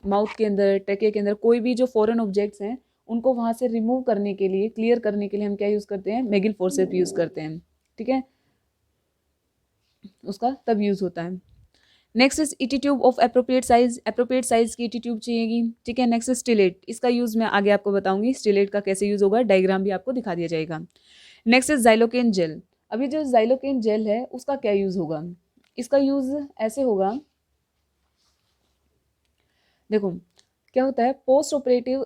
माउथ के अंदर, ट्रैकिया के अंदर कोई भी जो फॉरेन ऑब्जेक्ट्स हैं उनको वहाँ से रिमूव करने के लिए, क्लियर करने के लिए हम क्या यूज़ करते हैं, मेगिल फोर्सेप यूज़ करते हैं। ठीक है, उसका तब यूज़ होता है। Next is ET tube of appropriate size की ईटी ट्यूब चाहिएगी। ठीक है, नेक्स्ट इज स्टिलेट, इसका यूज़ मैं आगे आपको बताऊंगी, स्टिलेट का कैसे यूज़ होगा, डायग्राम भी आपको दिखा दिया जाएगा। Next is Xylocaine gel. अभी जो जाइलोकेन जेल है उसका क्या यूज़ होगा, इसका यूज़ ऐसे होगा, देखो क्या होता है, पोस्ट ऑपरेटिव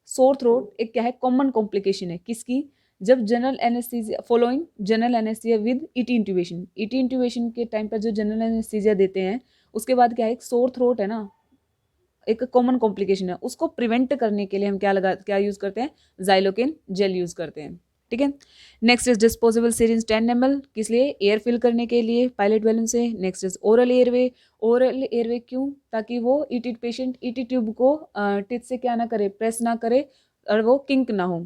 सोर थ्रोट एक क्या है, कॉमन कॉम्प्लिकेशन है किसकी, जब general anaesthesia, following general anaesthesia with ET intubation, ET intubation के टाइम पर जो जनरल एनेस्थीसिया देते हैं उसके बाद क्या है, एक सोर थ्रोट है ना, एक कॉमन कॉम्प्लिकेशन है, उसको प्रिवेंट करने के लिए हम क्या यूज़ करते हैं, ज़ाइलोकेन जेल यूज़ करते हैं। ठीक है। Next is disposable syringe 10 ml, किस लिए, एयर फिल करने के लिए पायलट बैलून से। Next is oral airway, oral airway क्यों, ताकि वो ईटी पेशेंट ईटी ट्यूब को टिथ से क्या ना करे, प्रेस ना करे और वो किंक ना हो।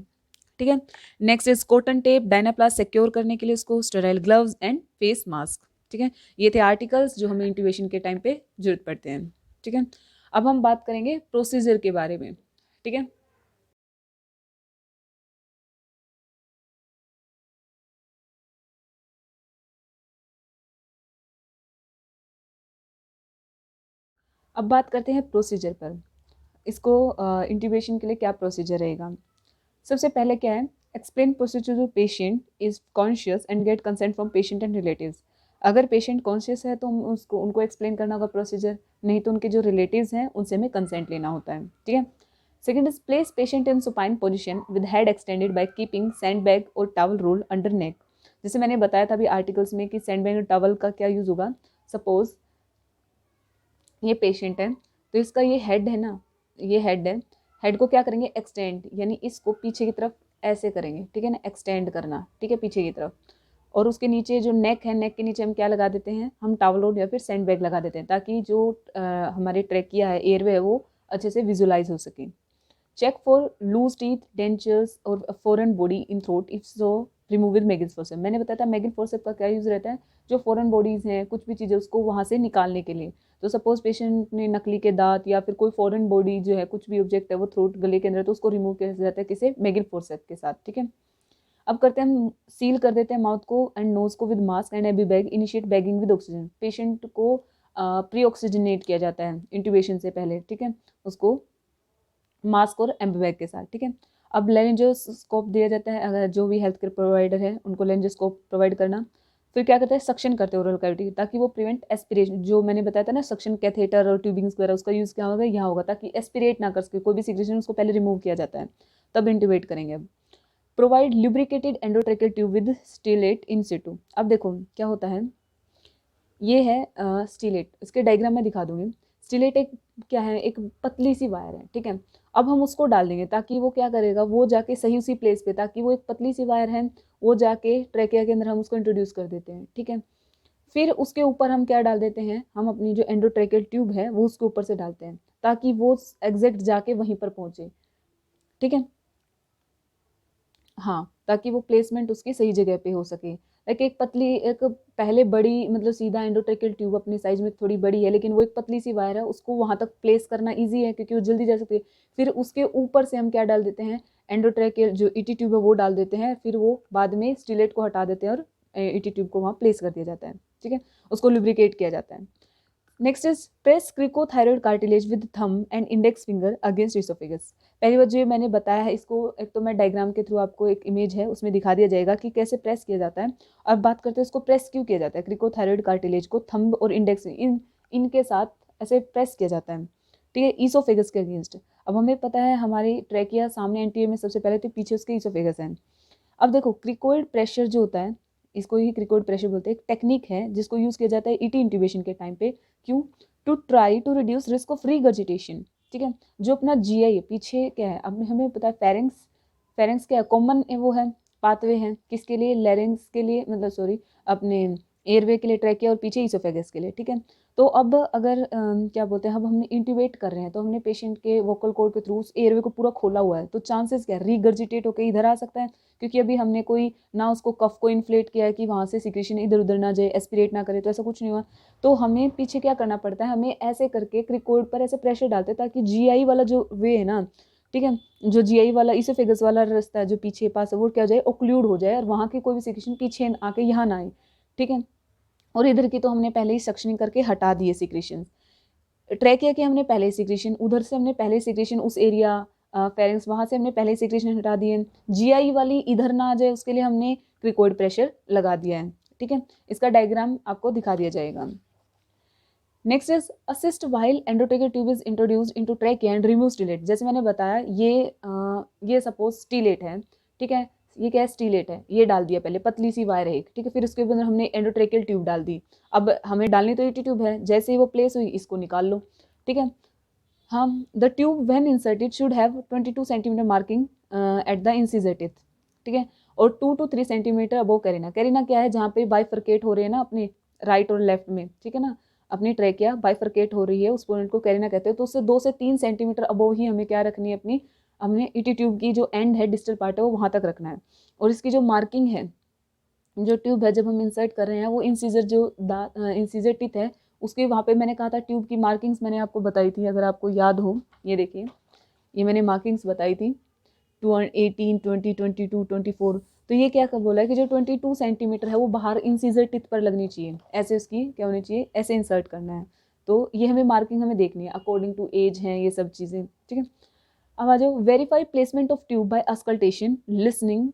ठीक है। Next is cotton tape, Dynaplast secure करने के लिए उसको, sterile gloves and face mask. ठीक है। ये थे आर्टिकल्स जो हमें इंट्यूबेशन के टाइम पे जरूरत पड़ते हैं। ठीक है। अब हम बात करेंगे प्रोसीजर के बारे में। ठीक है। अब बात करते हैं प्रोसीजर पर। इसको इंट्यूबेशन के लिए क्या प्रोसीजर रहेगा। सबसे पहले क्या है, explain procedure to patient is conscious and get consent from patient and relatives. अगर पेशेंट कॉन्शियस है तो हम उनको एक्सप्लेन करना होगा प्रोसीजर, नहीं तो उनके जो रिलेटिव्स हैं उनसे हमें कंसेंट लेना होता है। ठीक है। Second is place patient in supine position with head extended by keeping sand bag और टॉवल रोल अंडर नेक। जैसे मैंने बताया था अभी आर्टिकल्स में कि सैंड बैग और टॉवल का क्या यूज़ होगा। सपोज ये पेशेंट है तो इसका ये हेड है ना, ये हेड है, हेड को क्या करेंगे, एक्सटेंड, यानी इसको पीछे की तरफ ऐसे करेंगे। ठीक है ना, एक्सटेंड करना। ठीक है, पीछे की तरफ। और उसके नीचे जो नेक है, नेक के नीचे हम क्या लगा देते हैं, हम टॉवल रोल या फिर सैंड बैग लगा देते हैं, ताकि जो हमारे ट्रैकिया है, एयरवे है, वो अच्छे से विजुलाइज हो सके। Check for loose teeth, dentures और foreign body in throat, if so remove with Magill forcep. मैंने बताया था मैगिल फोर्सेप का क्या यूज़ रहता है, जो फॉरेन बॉडीज़ हैं, कुछ भी चीज़ें उसको वहाँ से निकालने के लिए। तो सपोज पेशेंट ने नकली के दांत या फिर कोई फॉरेन बॉडी जो है, कुछ भी ऑब्जेक्ट है वो थ्रोट गले के अंदर, तो उसको रिमूव किया जाता है किसे, मैगिल फोर्सेप के साथ। ठीक है। अब करते हैं हम सील कर देते हैं माउथ को एंड नोज को with mask and AB bag, initiate bagging with oxygen. Patient को प्री ऑक्सीजनेट किया जाता है इंट्यूबेशन से पहले। ठीक है, उसको मास्क और एम्बी के साथ। ठीक है। अब लेरिंजोस्कोप दिया जाता है, अगर जो भी हेल्थ केयर प्रोवाइडर है उनको लेरिंजोस्कोप प्रोवाइड करना। फिर क्या करते हैं, सक्शन करते हैं ओरल कैविटी, ताकि वो प्रिवेंट एस्पिरेशन, जो मैंने बताया था ना सक्शन कैथेटर और ट्यूबिंग्स वगैरह, उसका यूज़ क्या होगा, यहाँ होगा, ताकि एस्पिरेट ना कर सके कोई भी सिक्रेशन, उसको पहले रिमूव किया जाता है, तब इंट्यूबेट करेंगे। अब provide lubricated endotracheal tube with stylet in situ. अब देखो क्या होता है, ये है स्टीलेट, इसके डायग्राम में दिखा दूंगी। स्टीलेट एक क्या है, एक पतली सी वायर है। ठीक है। अब हम उसको डाल देंगे ताकि वो क्या करेगा, वो जाके सही उसी प्लेस पे, ताकि वो एक पतली सी वायर है, वो जाके ट्रैकिया के अंदर हम उसको इंट्रोड्यूस कर देते हैं। ठीक है। फिर उसके ऊपर हम क्या डाल देते हैं, हम अपनी जो एंडोट्रेकियल ट्यूब है वो उसके ऊपर से डालते हैं, ताकि वो एग्जैक्ट जाके वहीं पर पहुंचे। ठीक है। हाँ, ताकि वो प्लेसमेंट उसकी सही जगह पे हो सके। लाइक एक पतली, एक पहले बड़ी, मतलब सीधा एंडोट्रेकियल ट्यूब अपनी साइज में थोड़ी बड़ी है, लेकिन वो एक पतली सी वायर है, उसको वहाँ तक प्लेस करना ईजी है क्योंकि वो जल्दी जा सकती है। फिर उसके ऊपर से हम क्या डाल देते हैं, एंडोट्रेकियल जो ईटी ट्यूब है वो डाल देते हैं, फिर वो बाद में स्टिलेट को हटा देते हैं और ईटी ट्यूब को वहाँ प्लेस कर दिया जाता है। ठीक है, उसको लुब्रिकेट किया जाता है। Next is press cricothyroid cartilage with thumb and index finger against oesophagus. पहली बार जो मैंने बताया है, इसको एक तो मैं डायग्राम के थ्रू आपको एक इमेज है उसमें दिखा दिया जाएगा कि कैसे प्रेस किया जाता है। अब बात करते हैं इसको प्रेस क्यों किया जाता है, क्रिकोथायरॉइड कार्टिलेज को थंब और इंडेक्स इनके साथ ऐसे प्रेस किया जाता है। ठीक है, ईसोफेगस के अगेंस्ट। अब हमें पता है हमारी ट्रैकिया सामने एंटीरियर में सबसे पहले, तो पीछे उसके ईसोफेगस है। अब देखो क्रिकोइड प्रेशर जो होता है, इसको ही क्रिकोइड प्रेशर बोलते हैं, एक टेक्निक है जिसको यूज़ किया जाता है ईटी इंट्यूबेशन के टाइम पे। क्यों, to try to reduce risk of regurgitation. ठीक है, जो अपना जीआई है पीछे क्या है, अब हमें पता है फेरेंक्स, फेरेंक्स क्या है, कॉमन वो है, पाथवे हैं किसके लिए, लेरेंक्स के लिए, मतलब सॉरी अपने एयरवे के लिए, ट्रैकिया, और पीछे इसोफेगस के लिए। ठीक है। तो अब अगर क्या बोलते हैं, अब हमने इंट्यूबेट कर रहे हैं तो हमने पेशेंट के वोकल कॉर्ड के थ्रू उस एयरवे को पूरा खोला हुआ है, तो चांसेस क्या है, रिगर्जिटेट होकर इधर आ सकता है, क्योंकि अभी हमने कोई ना उसको कफ को इन्फ्लेट किया है कि वहाँ से सिक्रेशन इधर उधर ना जाए, एस्पिरेट ना करे, तो ऐसा कुछ नहीं हुआ। तो हमें पीछे क्या करना पड़ता है, हमें ऐसे करके क्रिकोइड पर ऐसे प्रेशर डालते हैं ताकि जीआई वाला जो वे है ना, ठीक है, जो जीआई वाला इसोफेगस वाला रास्ता है जो पीछे पास है, वो क्या हो जाए, ओक्लूड हो जाए, और वहाँ की कोई भी सिक्रेशन पीछे आके यहाँ ना आए। ठीक है। और इधर की तो हमने पहले ही सक्शनिंग करके हटा दिए सिक्रेशन, ट्रैकिया की हमने पहले सिक्रेशन, उधर से हमने पहले सिक्रेशन, उस एरिया फेरेंक्स वहाँ से हमने पहले सिक्रेशन हटा दिए, जीआई वाली इधर ना आ जाए उसके लिए हमने क्रिकोइड प्रेशर लगा दिया है। ठीक है, इसका डायग्राम आपको दिखा दिया जाएगा। Next is assist while endotracheal tube is introduced into trachea and remove stylet. जैसे मैंने बताया ये सपोज स्टीलेट है। ठीक है, ये क्या है, स्टीलेट है, ये डाल दिया पहले, पतली सी वायर है एक। ठीक है, फिर उसके अंदर हमने एंडोट्रेकियल ट्यूब डाल दी। अब हमें डालनी तो ईटी ट्यूब है, जैसे ही वो प्लेस हुई इसको निकाल लो। ठीक है, हम the tube when inserted should have 22 centimetre marking at the incisor tip, ठीक है, और 2 to 3 centimetre above carina. Carina क्या है, जहाँ पे बाइफरकेट हो रही है ना अपने राइट और लेफ्ट में, ठीक है ना, अपनी ट्रैकिया बाइफरकेट हो रही है, उस पॉइंट को कैरिना कहते हैं। तो उससे 2 से 3 सेंटीमीटर अबोव ही हमें क्या रखनी है अपनी, हमने ईटी ट्यूब की जो एंड है, डिस्टल पार्ट है, वो वहाँ तक रखना है। और इसकी जो मार्किंग है, जो ट्यूब है जब हम इंसर्ट कर रहे हैं, वो इंसीजर जो इंसीजर टिप है उसके वहाँ पे मैंने कहा था ट्यूब की मार्किंग्स मैंने आपको बताई थी, अगर आपको याद हो। ये देखिए, ये मैंने मार्किंग्स बताई थी 18, 20, 22, 24। तो ये क्या बोला है कि जो 22 सेंटीमीटर है वो बाहर इंसीजर टिप पर लगनी चाहिए, ऐसे उसकी क्या होनी चाहिए, ऐसे इंसर्ट करना है। तो ये हमें मार्किंग हमें देखनी है अकॉर्डिंग टू एज है ये सब चीज़ें, ठीक है। अब आ जाओ, verify placement of tube bye auscultation, listening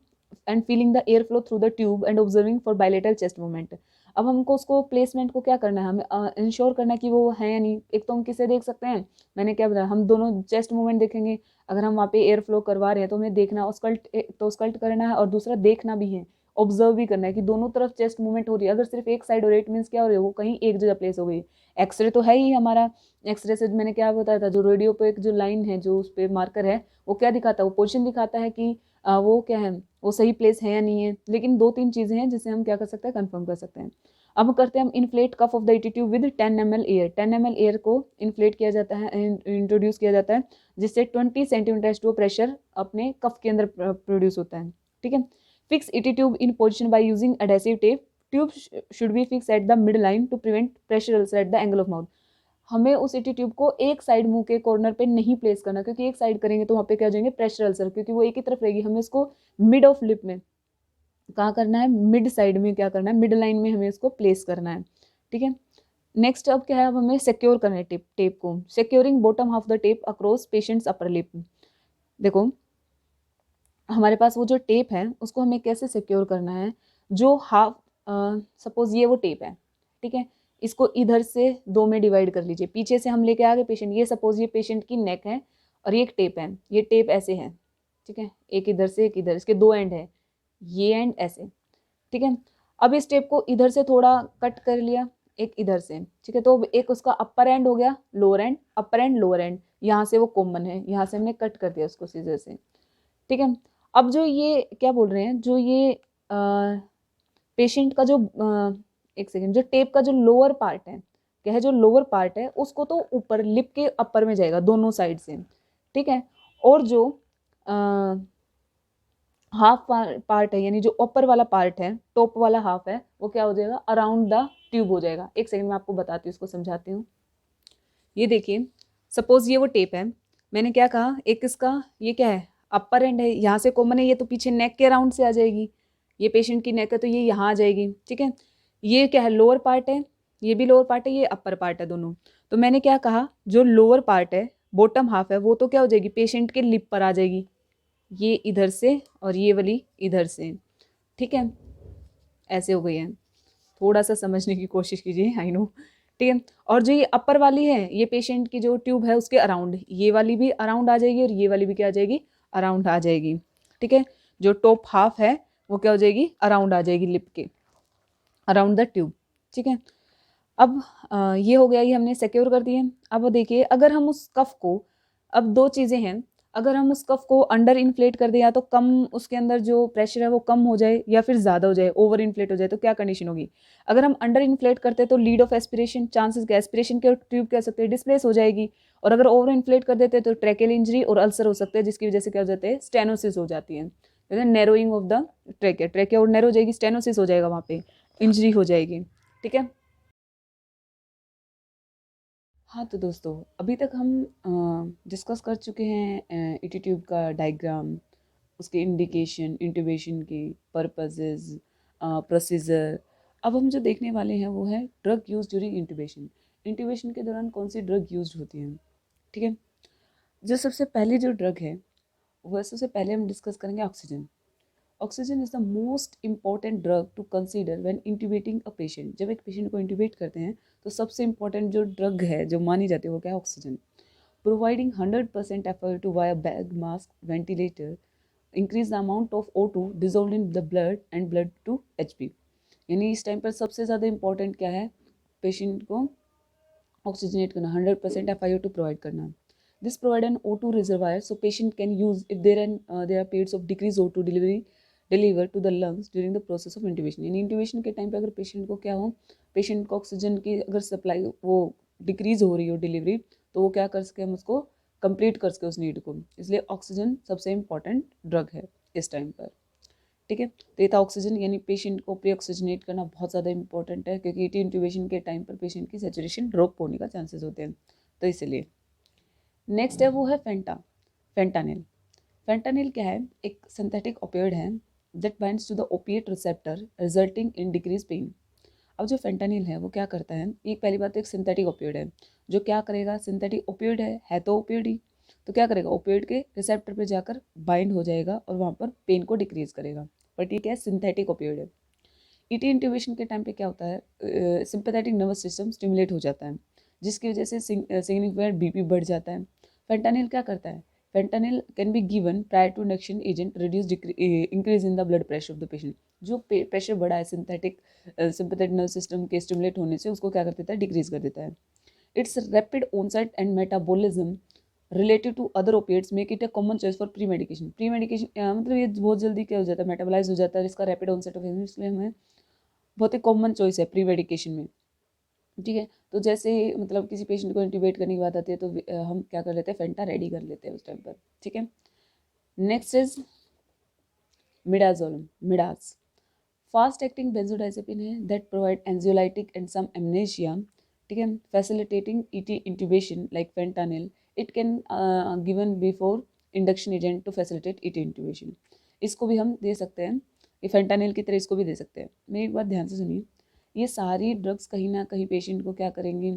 and feeling the air flow through the tube and observing for bilateral chest movement. अब हमको उसको प्लेसमेंट को क्या करना है, हमें इंश्योर करना है कि वो है या नहीं। एक तो हम किसे देख सकते हैं, मैंने क्या बताया, हम दोनों चेस्ट मूवमेंट देखेंगे। अगर हम वहाँ पे एयर फ्लो करवा रहे हैं तो हमें देखना, ऑस्कल्ट तो ऑस्कल्ट करना है, और दूसरा देखना भी है, ऑब्जर्व भी करना है कि दोनों तरफ चेस्ट मूवमेंट हो रही है। अगर सिर्फ एक साइड हो रही है, इट मीन्स क्या हो रही है, वो कहीं एक जगह प्लेस हो गई। एक्सरे तो है ही हमारा, एक्सरे से मैंने क्या बताया था, जो रेडियो पे एक जो लाइन है, जो उस पर मार्कर है, वो क्या दिखाता है, वो पोजिशन दिखाता है कि वो क्या है, वो सही प्लेस है या नहीं है। लेकिन 2-3 चीज़ें हैं जिसे हम क्या कर सकते हैं, कंफर्म कर सकते हैं। अब करते हैं हम inflate cuff of the ET tube with 10 ml air. 10 ml air को इन्फ्लेट किया जाता है, इंट्रोड्यूस किया जाता है, जिससे 20 सेंटीमीटर टू प्रेशर अपने कफ के अंदर प्रोड्यूस होता है, ठीक है। Fix ET tube in position by using adhesive tape. Tube should be fix at the mid line to prevent pressure ulcer at the angle of mouth. हमें उस ईटी ट्यूब को एक साइड मुंह के कॉर्नर पे नहीं प्लेस करना, क्योंकि एक साइड करेंगे तो वहाँ पे क्या हो जाएंगे, प्रेशर अल्सर, क्योंकि वो एक ही तरफ रहेगी। हमें उसको मिड ऑफ लिप में कहाँ करना है, मिड साइड में क्या करना है, मिड लाइन में हमें इसको प्लेस करना है, ठीक है। नेक्स्ट अब क्या है, अब हमें सिक्योर करना है टेप को। Securing bottom half the tape across patients upper lip. देखो, हमारे पास वो जो टेप है उसको हमें कैसे सिक्योर करना है, जो हाफ, सपोज ये वो टेप है, ठीक है, इसको इधर से 2 में डिवाइड कर लीजिए। पीछे से हम लेके आ गए पेशेंट, ये सपोज ये पेशेंट की नेक है और ये एक टेप है, ये टेप ऐसे है, ठीक है, एक इधर से एक इधर, इसके 2 एंड है, ये एंड ऐसे, ठीक है। अब इस टेप को इधर से थोड़ा कट कर लिया, एक इधर से, ठीक है, तो एक उसका अपर एंड हो गया, lower and, upper and lower and, यहाँ से वो कॉमन है, यहाँ से हमने कट कर दिया उसको सीजर से, ठीक है। अब जो ये क्या बोल रहे हैं, जो ये पेशेंट का जो एक सेकेंड, जो टेप का जो लोअर पार्ट है, क्या है, जो लोअर पार्ट है उसको तो ऊपर लिप के अपर में जाएगा दोनों साइड से, ठीक है। और जो हाफ पार्ट है, यानी जो ऊपर वाला पार्ट है, टॉप वाला हाफ है, वो क्या हो जाएगा, अराउंड द ट्यूब हो जाएगा। एक सेकंड में आपको बताती हूँ, इसको समझाती हूँ। ये देखिए, सपोज ये वो टेप है, मैंने क्या कहा, एक इसका ये क्या है, अपर एंड है, यहाँ से कॉमन है, ये तो पीछे नेक के अराउंड से आ जाएगी, ये पेशेंट की नेक है तो ये यहाँ आ जाएगी, ठीक है। ये क्या है, लोअर पार्ट है, ये भी लोअर पार्ट है, ये अपर पार्ट है दोनों। तो मैंने क्या कहा, जो लोअर पार्ट है, बॉटम हाफ है, वो तो क्या हो जाएगी, पेशेंट के लिप पर आ जाएगी, ये इधर से और ये वाली इधर से, ठीक है, ऐसे हो गई है। थोड़ा सा समझने की कोशिश कीजिए, आई नो, ठीक है। और जो ये अपर वाली है, ये पेशेंट की जो ट्यूब है उसके अराउंड, ये वाली भी अराउंड आ जाएगी और ये वाली भी क्या आ जाएगी, अराउंड आ जाएगी, ठीक है। जो टॉप हाफ है वो क्या हो जाएगी, अराउंड आ जाएगी लिप के, अराउंड द ट्यूब, ठीक है। अब ये हो गया, ये हमने सिक्योर कर दिए। अब देखिए, अगर हम उस कफ को, अब 2 चीज़ें हैं, अगर हम उस कफ को अंडर इन्फ्लेट कर दें, या तो कम उसके अंदर जो प्रेशर है वो कम हो जाए, या फिर ज़्यादा हो जाए, ओवर इन्फ्लेट हो जाए, तो क्या कंडीशन होगी। अगर हम अंडर इन्फ्लेट करते हैं तो लीड ऑफ एस्पिरेशन, चांसेस के एस्पिरेशन के ट्यूब कह सकते हैं, डिस्प्लेस हो जाएगी। और अगर ओवर इन्फ्लेट कर देते हैं तो ट्रैकेल इंजरी और अल्सर हो सकते हैं, जिसकी वजह से क्या हो जाते हैं, स्टेनोसिस हो जाती है, नैरोइंग ऑफ द ट्रैके और नैरो हो जाएगी, स्टेनोसिस हो जाएगा, वहाँ पे इंजरी हो जाएगी, ठीक है। हाँ, तो दोस्तों, अभी तक हम डिस्कस कर चुके हैं ईटी ट्यूब का डायग्राम, उसके इंडिकेशन, इंट्यूबेशन के पर्पसेस, प्रोसीजर। अब हम जो देखने वाले हैं वो है drug use during intubation. Intubation के दौरान कौन सी ड्रग यूज होती है, ठीक है। जो सबसे पहली जो ड्रग है, वह सबसे पहले हम डिस्कस करेंगे oxygen. Oxygen is the most important drug to consider when intubating a patient. जब एक पेशेंट को इंट्यूबेट करते हैं तो सबसे इंपॉर्टेंट जो ड्रग है जो मानी जाती है वो क्या है, oxygen. Providing 100% effort to via bag mask ventilator increase the amount of O2 dissolve in the blood and blood to HP। यानी इस टाइम पर सबसे ज़्यादा इंपॉर्टेंट क्या है, पेशेंट को ऑक्सीजनेट करना, 100% FiO2 प्रोवाइड करना। This provide an O2 reservoir so patient can use if there are periods of decreased O2 deliver to the lungs during the process of intubation. यानी intubation के time पे अगर patient को क्या हो, patient को oxygen की अगर सप्लाई वो डिक्रीज हो रही हो डिलीवरी, तो वो क्या कर सके, हम उसको कंप्लीट कर सके उस नीड को. इसलिए ऑक्सीजन सबसे इम्पॉर्टेंट ड्रग है इस टाइम पर. ठीक है, तो ये था ऑक्सीजन. यानी पेशेंट को प्री ऑक्सीजनेट करना बहुत ज़्यादा इंपॉर्टेंट है, क्योंकि ईटी इंट्यूबेशन के टाइम पर पेशेंट की सैचुरेशन ड्रॉप होने का चांसेस होते हैं, तो इसलिए. नेक्स्ट है वो है फेंटानिल. फेंटानिल क्या है, एक सिंथेटिक ओपियोइड है that binds to the opiate receptor resulting in decrease pain. अब जो फेंटानिल है वो क्या करता है, एक पहली बात तो एक सिंथेटिक ओपियोइड है, जो क्या करेगा, सिंथेटिक ओपियोइड है तो ओपियोइड ही, तो क्या करेगा, ओपियोइड के रिसेप्टर पे जाकर बाइंड हो जाएगा और वहाँ पर पेन को डिक्रीज करेगा. बट ये क्या है, सिंथेटिक ओपियोइड है. ईटी इंट्यूबेशन के टाइम पे क्या होता है, सिंपैथेटिक नर्वस सिस्टम स्टिमुलेट हो जाता है, जिसकी वजह से सिग्निफिकेंट बीपी बढ़ जाता है. फेंटानिल क्या करता है, fentanyl can be given prior to induction agent reduce increase in the blood pressure of the patient. जो प्रेशर बढ़ा है सिंपैथेटिक नर्वस सिस्टम के स्टिमुलेट होने से, उसको क्या कर देता है, डिक्रीज कर देता है. Its rapid onset and metabolism related to other opiates make it a common choice for premedication. मतलब ये बहुत जल्दी क्या हो जाता है, मेटाबोलाइज हो जाता है, इसका रैपिड ऑनसेट ऑफ, इसलिए हमें बहुत ही कॉमन चॉइस है प्री मेडिकेशन में. ठीक है, तो जैसे मतलब किसी पेशेंट को इंट्यूबेट करने की बात आती है, तो हम क्या कर लेते हैं, फेंटा रेडी कर लेते हैं उस टाइम पर. ठीक है, next is midaz. Fast acting benzodiazepine है that provide anxiolytic and some amnesia. ठीक है, facilitating ET intubation like fentanyl. It can given before induction agent to facilitate ET intubation. इसको भी हम दे सकते हैं, ये फेंटानिल की तरह इसको भी दे सकते हैं. मेरी एक बात ध्यान से सुनिए, ये सारी ड्रग्स कहीं ना कहीं पेशेंट को क्या करेंगी,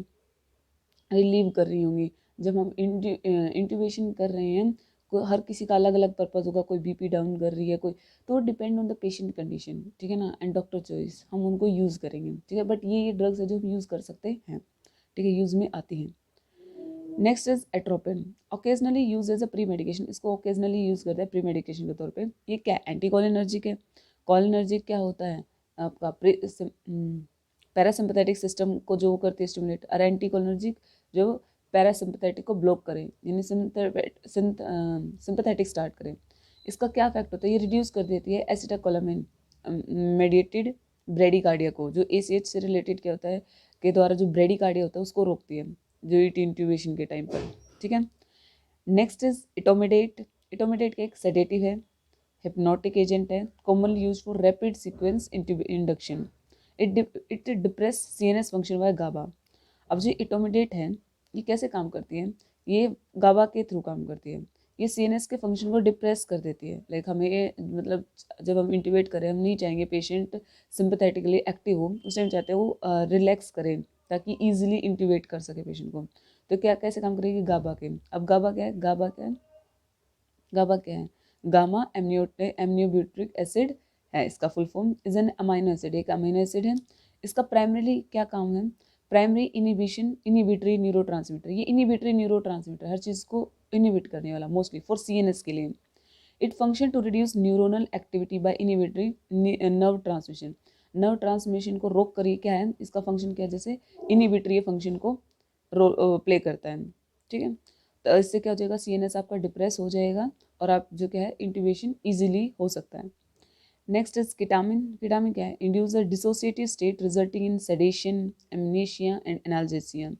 रिलीव कर रही होंगी. जब हम इंट्यूबेशन कर रहे हैं, हर किसी का अलग अलग पर्पज़ होगा, कोई बीपी डाउन कर रही है कोई, तो depend on the patient condition. ठीक है ना, एंड डॉक्टर चॉइस हम उनको यूज़ करेंगे. ठीक है, बट ये ड्रग्स है जो हम यूज़ कर सकते हैं. ठीक है, यूज़ में आती हैं. Next is atropine. Occasionally use as a premedication. इसको ओकेजनली यूज़ करते हैं प्री मेडिकेशन के तौर पे. ये क्या, एंटी कॉलिनर्जिक है. कॉलिनर्जिक क्या होता है आपका, पैरासिम्पथेटिक सिस्टम को जो करती है स्टिमुलेट, और एंटी कॉलिनर्जिक जो पैरासिम्पथेटिक को ब्लॉक करें, यानी सिंपथेटिक स्टार्ट करें. इसका क्या इफेक्ट होता है, ये रिड्यूस कर देती है एसिटाकोलामिन मेडिएटेड ब्रेडिकार्डिया को, जो ACH से रिलेटेड क्या होता है के द्वारा जो ब्रेडिकार्डिया होता है उसको रोकती है, जो ईटी इंट्यूबेशन के टाइम पर. ठीक है, नेक्स्ट इज इटोमिडेट. इटोमिडेट का एक सेडेटिव है, हिप्नोटिक एजेंट है, commonly use for rapid sequence induction. It depress CNS function by GABA. अब जो इटोमिडेट है ये कैसे काम करती है, ये गाबा के थ्रू काम करती है. ये CNS के फंक्शन को डिप्रेस कर देती है. लाइक हमें मतलब जब हम इंट्यूबेट करें, हम नहीं चाहेंगे पेशेंट सिंपैथेटिकली एक्टिव हो, उस टाइम चाहते हैं वो रिलैक्स करें ताकि ईजिली इंट्यूबेट कर सके पेशेंट को. तो क्या कैसे काम करेगी, गाबा के. अब गाबा क्या है, गाबा क्या है, गामा एमनियोब्यूट्रिक एसिड है. इसका full form is an amino acid, एक अमीनो एसिड है. इसका प्राइमरीली क्या काम है, प्राइमरी इनिबिटरी न्यूरोट्रांसमीटर. ये इनिबिटरी न्यूरोट्रांसमीटर, हर चीज़ को इनिबिट करने वाला, मोस्टली फॉर CNS के लिए. It function to reduce neuronal activity by inhibitory nerve transmission. Nerve transmission को रोक करिए, क्या है इसका फंक्शन, क्या है, जैसे इनिबिटरी फंक्शन को प्ले करता है. ठीक है, तो इससे क्या हो जाएगा, CNS आपका डिप्रेस हो जाएगा और आप जो क्या है इंट्यूबेशन इजीली हो सकता है. Next is किटामिन. किटामिन क्या है, induce a dissociative state resulting in sedation, amnesia and analgesia.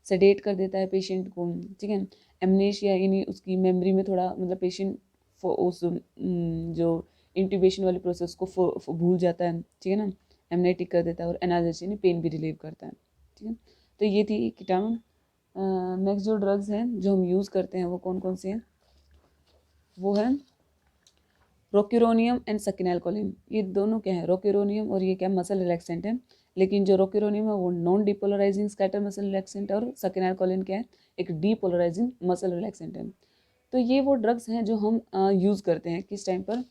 Sedate कर देता है पेशेंट को. ठीक है, एमनेशिया यानी उसकी मेमोरी में थोड़ा मतलब पेशेंट उस जो इंट्यूबेशन वाले प्रोसेस को भूल जाता है. ठीक है ना, एमनेटिक कर देता है. और एनाल्जेसिया यानी पेन भी रिलीव करता है. ठीक है, तो ये थी किटामिन. नेक्स्ट जो ड्रग्स हैं जो हम यूज़ करते हैं वो कौन कौन से हैं, वो है रोक्यूरोनियम एंड सकिनालकोलिन. ये दोनों क्या है, रोक्यूरोनियम और ये क्या मसल रिलैक्सेंट है. लेकिन जो रोक्यूरोनियम है वो non depolarising scatter muscle relaxant है, और सकिनालकोलिन क्या है, एक डीपोलराइजिंग मसल रिलैक्सेंट है. तो ये वो ड्रग्स हैं जो हम यूज़ करते हैं किस टाइम पर,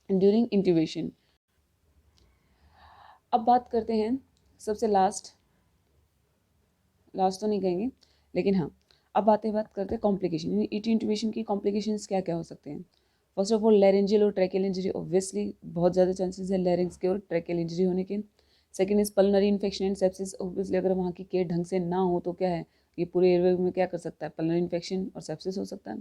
ड्यूरिंग इंट्यूबेशन. अब बात करते हैं सबसे लास्ट तो नहीं कहेंगे, लेकिन हाँ अब बात करते हैं कॉम्प्लिकेशन. ईटी इंट्यूबेशन की कॉम्प्लिकेशंस क्या क्या हो सकते हैं. फर्स्ट ऑफ ऑल लैरेंजियल और ट्रैकियल इंजरी. ऑब्वियसली बहुत ज़्यादा चांसेस है लैरिंग्स के और ट्रैकियल इंजरी होने के. Second is pulmonary infection and sepsis. Obviously अगर वहाँ की केयर ढंग से ना हो तो क्या है, ये पूरे एयरवे में क्या कर सकता है, पल्मोनरी इन्फेक्शन और सेप्सिस हो सकता है।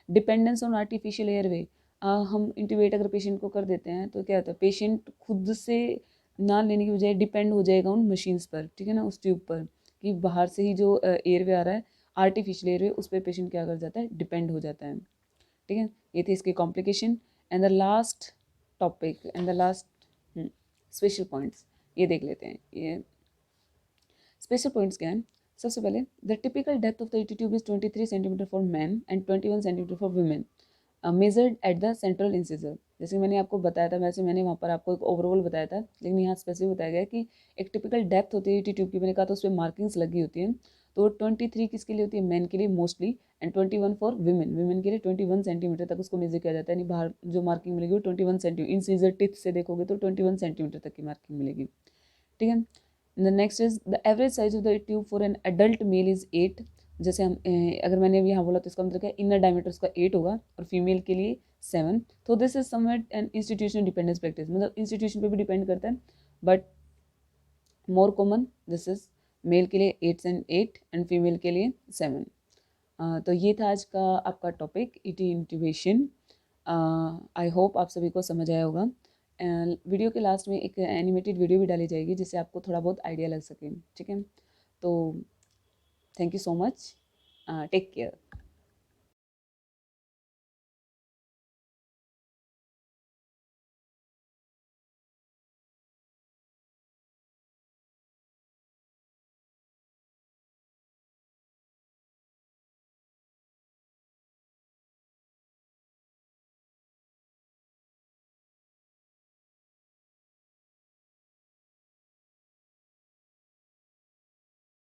डिपेंडेंस ऑन आर्टिफिशियल एयरवे, हम इंट्यूबेट अगर पेशेंट को कर देते हैं तो क्या होता है, पेशेंट खुद से ना लेने की बजाय डिपेंड हो जाएगा उन मशीन्स पर, ठीक है ना, उस ट्यूब पर, कि बाहर से ही जो एयरवे आ रहा है आर्टिफिशियल एयरवे, उस पर पेशेंट क्या कर जाता है, डिपेंड हो जाता है, ठीक है। ये थे इसके complication. And the last topic and the last special points ये देख लेते हैं। ये स्पेशल पॉइंट्स क्या हैं, सबसे पहले the typical depth of the ET tube is 23 centimetre for man and 21 centimetre for women measured at the central incisor. जैसे मैंने आपको बताया था, वैसे मैंने वहाँ पर आपको एक ओवरऑल बताया था, लेकिन यहाँ स्पेसिफिक बताया गया कि एक टिपिकल डेप्थ होती है ईटी ट्यूब की, मैंने कहा था उस पर मार्किंग्स लगी होती हैं। तो 23 किसके लिए होती है, मैन के लिए mostly, and 21 for women, women के लिए 21 सेंटीमीटर तक उसको मेजर किया जाता है। यानी बाहर जो मार्किंग मिलेगी वो 21 सेंटीमीटर, इंसिजर टिप से देखोगे तो 21 सेंटीमीटर तक की मार्किंग मिलेगी, ठीक है। The next is the average size of the tube for an adult mail is 8। जैसे हम अगर मैंने अभी यहाँ बोला तो इसका मतलब क्या, इनर डायमीटर उसका 8 होगा और फीमेल के लिए 7। तो this is somewhat an institutional dependence practice, मतलब इंस्टीट्यूशन पे भी डिपेंड करता है, but more common this is male के लिए 8 एंड फीमेल के लिए 7। तो ये था आज का आपका topic ET intubation. I hope आप सभी को समझ आया होगा। वीडियो के लास्ट में एक एनिमेटेड वीडियो भी डाली जाएगी जिससे आपको थोड़ा बहुत आइडिया लग सके, ठीक है। तो thank you so much, take care.